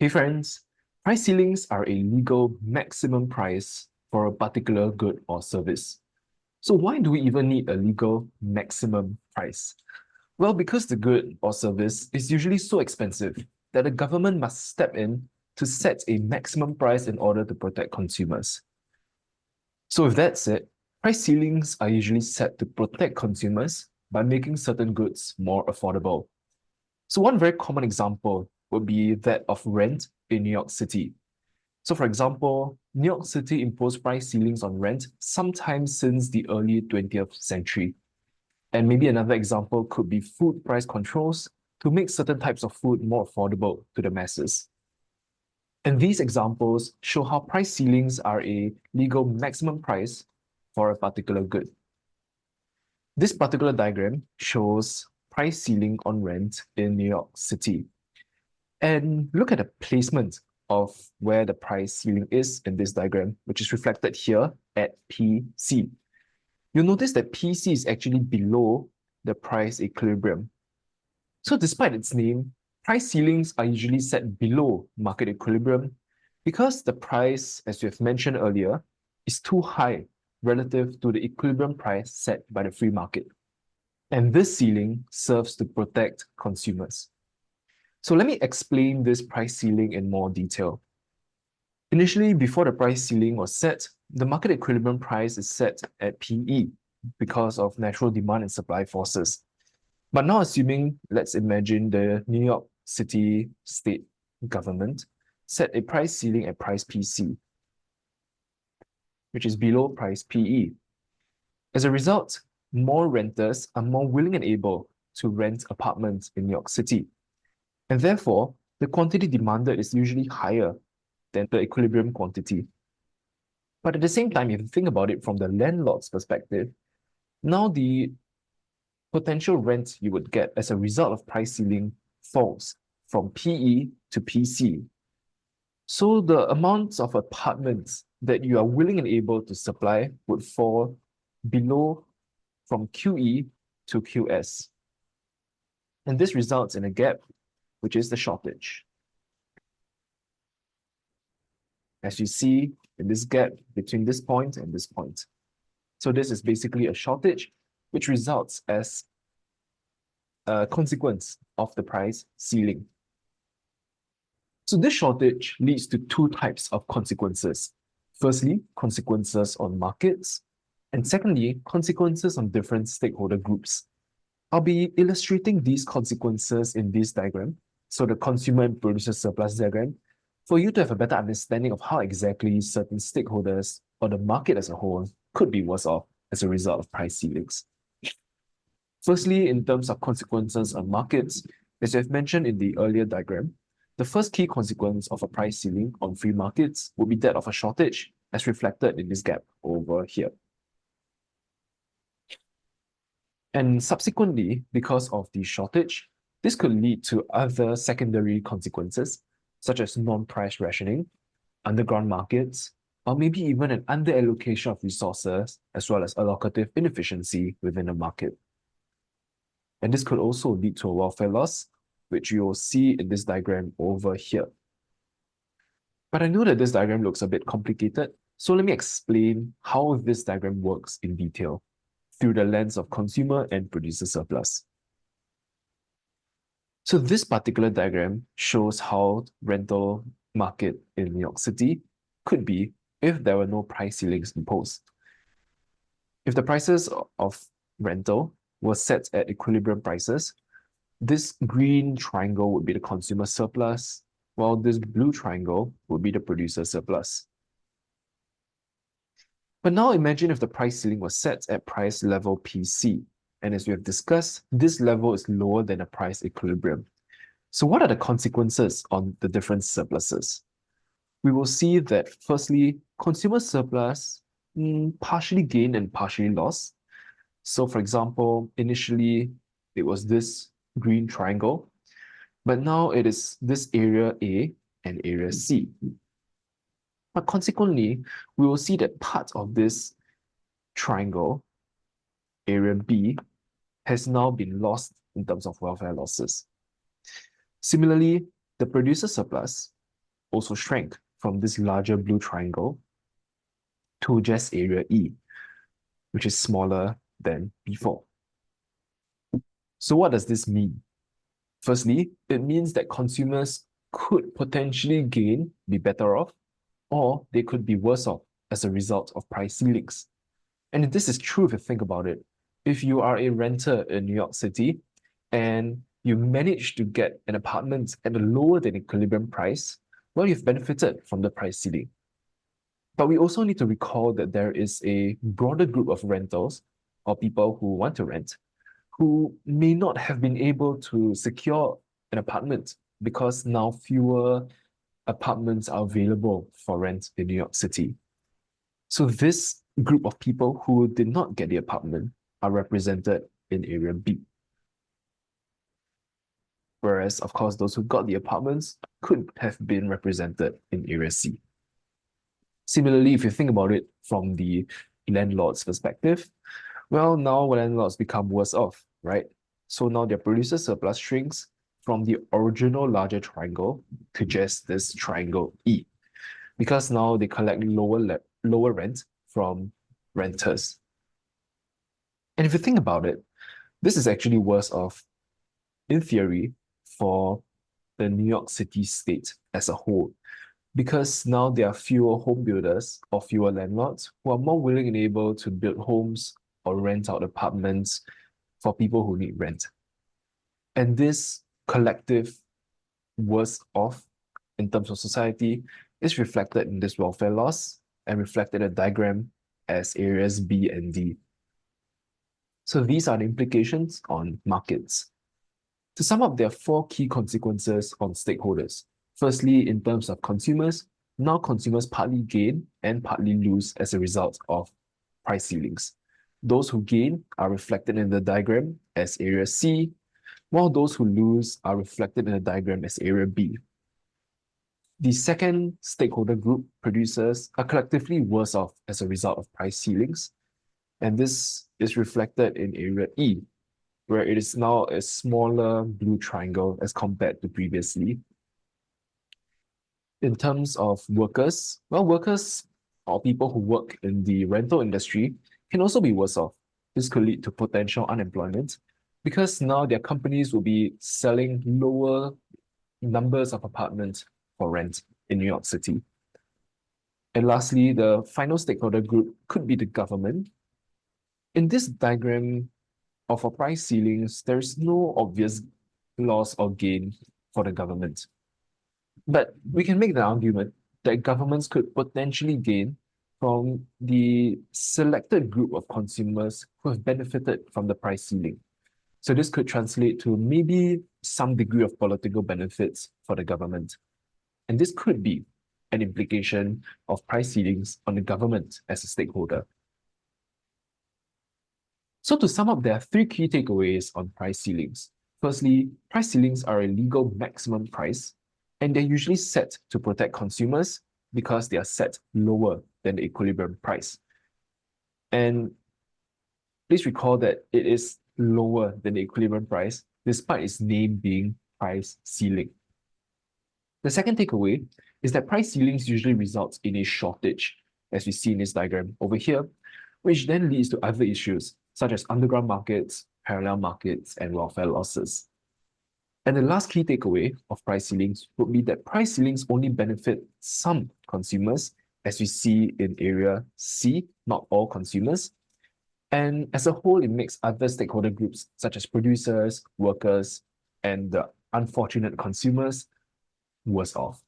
Hey friends, price ceilings are a legal maximum price for a particular good or service. So why do we even need a legal maximum price? Well, because the good or service is usually so expensive that the government must step in to set a maximum price in order to protect consumers. So with that said, price ceilings are usually set to protect consumers by making certain goods more affordable. So one very common example would be that of rent in New York City. So for example, New York City imposed price ceilings on rent sometime since the early 20th century. And maybe another example could be food price controls to make certain types of food more affordable to the masses. And these examples show how price ceilings are a legal maximum price for a particular good. This particular diagram shows price ceiling on rent in New York City. And look at the placement of where the price ceiling is in this diagram, which is reflected here at PC. You'll notice that PC is actually below the price equilibrium. So despite its name, price ceilings are usually set below market equilibrium because the price, as we have mentioned earlier, is too high relative to the equilibrium price set by the free market. And this ceiling serves to protect consumers. So let me explain this price ceiling in more detail. Initially, before the price ceiling was set, the market equilibrium price is set at PE because of natural demand and supply forces. But now assuming, let's imagine the New York City state government set a price ceiling at price PC, which is below price PE. As a result, more renters are more willing and able to rent apartments in New York City. And therefore, the quantity demanded is usually higher than the equilibrium quantity. But at the same time, if you think about it from the landlord's perspective, now the potential rent you would get as a result of price ceiling falls from PE to PC. So the amounts of apartments that you are willing and able to supply would fall below from QE to QS. And this results in a gap, which is the shortage. As you see in this gap between this point and this point. So this is basically a shortage, which results as a consequence of the price ceiling. So this shortage leads to two types of consequences. Firstly, consequences on markets, and secondly, consequences on different stakeholder groups. I'll be illustrating these consequences in this diagram, so the consumer and producer surplus diagram, for you to have a better understanding of how exactly certain stakeholders or the market as a whole could be worse off as a result of price ceilings. Firstly, in terms of consequences on markets, as I've mentioned in the earlier diagram, the first key consequence of a price ceiling on free markets would be that of a shortage, as reflected in this gap over here. And subsequently, because of the shortage, this could lead to other secondary consequences, such as non-price rationing, underground markets, or maybe even an under-allocation of resources, as well as allocative inefficiency within a market. And this could also lead to a welfare loss, which you will see in this diagram over here. But I know that this diagram looks a bit complicated, so let me explain how this diagram works in detail through the lens of consumer and producer surplus. So this particular diagram shows how rental market in New York City could be if there were no price ceilings imposed. If the prices of rental were set at equilibrium prices, this green triangle would be the consumer surplus, while this blue triangle would be the producer surplus. But now imagine if the price ceiling was set at price level PC. And as we have discussed, this level is lower than a price equilibrium. So what are the consequences on the different surpluses? We will see that firstly, consumer surplus partially gained and partially lost. So for example, initially it was this green triangle, but now it is this area A and area C. But consequently, we will see that part of this triangle, area B, has now been lost in terms of welfare losses. Similarly, the producer surplus also shrank from this larger blue triangle to just area E, which is smaller than before. So what does this mean? Firstly, it means that consumers could potentially gain, be better off, or they could be worse off as a result of price ceilings. And this is true if you think about it. If you are a renter in New York City and you manage to get an apartment at a lower than equilibrium price, well, you've benefited from the price ceiling. But we also need to recall that there is a broader group of rentals or people who want to rent who may not have been able to secure an apartment because now fewer apartments are available for rent in New York City. So this group of people who did not get the apartment are represented in area B. Whereas, of course, those who got the apartments could have been represented in area C. Similarly, if you think about it from the landlord's perspective, well, now landlords become worse off, right? So now their producer surplus shrinks from the original larger triangle to just this triangle E, because now they collect lower rent from renters. And if you think about it, this is actually worse off, in theory, for the New York City state as a whole, because now there are fewer home builders or fewer landlords who are more willing and able to build homes or rent out apartments for people who need rent. And this collective worse off in terms of society is reflected in this welfare loss and reflected in a diagram as areas B and D. So these are the implications on markets. To sum up, there are four key consequences on stakeholders. Firstly, in terms of consumers, now consumers partly gain and partly lose as a result of price ceilings. Those who gain are reflected in the diagram as area C, while those who lose are reflected in the diagram as area B. The second stakeholder group, producers, are collectively worse off as a result of price ceilings, and this is reflected in area E, where it is now a smaller blue triangle as compared to previously. In terms of workers, well, workers or people who work in the rental industry can also be worse off. This could lead to potential unemployment because now their companies will be selling lower numbers of apartments for rent in New York City. And lastly, the final stakeholder group could be the government. In this diagram of our price ceilings, there's no obvious loss or gain for the government. But we can make the argument that governments could potentially gain from the selected group of consumers who have benefited from the price ceiling. So this could translate to maybe some degree of political benefits for the government. And this could be an implication of price ceilings on the government as a stakeholder. So to sum up, there are three key takeaways on price ceilings. Firstly, price ceilings are a legal maximum price, and they're usually set to protect consumers because they are set lower than the equilibrium price. And please recall that it is lower than the equilibrium price, despite its name being price ceiling. The second takeaway is that price ceilings usually results in a shortage, as we see in this diagram over here, which then leads to other issues, such as underground markets, parallel markets, and welfare losses. And the last key takeaway of price ceilings would be that price ceilings only benefit some consumers, as we see in area C, not all consumers. And as a whole, it makes other stakeholder groups, such as producers, workers, and the unfortunate consumers, worse off.